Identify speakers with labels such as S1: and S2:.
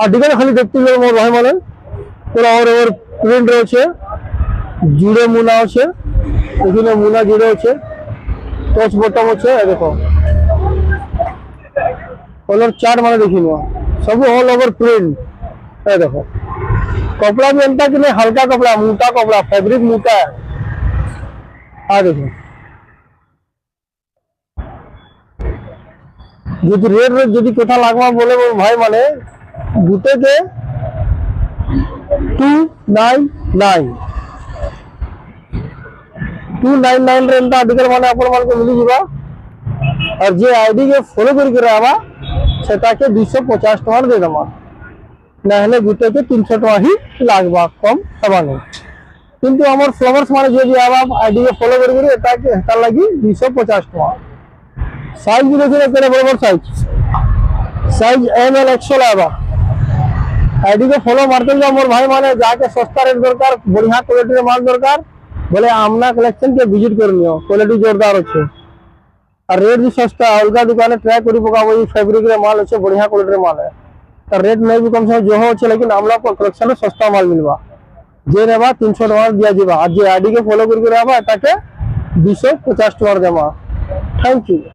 S1: Article খালি দেখতে গেলে মোর ভাই মানে পুরা ওর প্রিন্ট রয়েছে, জুড়ে মুনা আছে, এখানে মুনা জুড়ে আছে, টচ বটম আছে, দেখো कलर चार्ट मैंने देखी सब ऑल ओवर प्रिंट। देखो कपड़ा भी एंता कि नहीं, हल्का कपड़ा, मोटा कपड़ा, फैब्रिक मोटा है। देखो जो रेट जो कथा लगवा बोले भाई माने गुटे के 299 रेंट आर्टिकल माने अपन मान को मिली जीवा। और जे आईडी के फॉलो करके रहबा सेटाके 250 टका दे दमा, नहले गुटे के 300 टका ही लागबा, कम हबा नहीं। किंतु हमर फ्लावर्स माने जो आबा आईडी के फॉलो करके एटाके हेता लागि 250 टका। साइज भी देखिए तेरे बराबर साइज एमएल एक्सएल आबा। आईडी के फॉलो मारते जा मोर भाई माने जाके सस्ता रेट दरकार, बढ़िया क्वालिटी रे माल दरकार बोले आमना कलेक्शन के विजिट करनियो, क्वालिटी जोरदार अच्छे और रेट भी सस्ता। अलग दुकान ट्राई करी पकाबो, फैब्रिक रे माल अच्छे, बढ़िया क्वालिटी रे माल है। तो रेट नहीं भी कम से जो हो अच्छे, लेकिन आमला कलेक्शन में सस्ता माल मिलवा। जे रहबा 300 टका दिया जीवा। आज जे आईडी के फॉलो करके रहबा ताके 250 टका देमा। Thank you.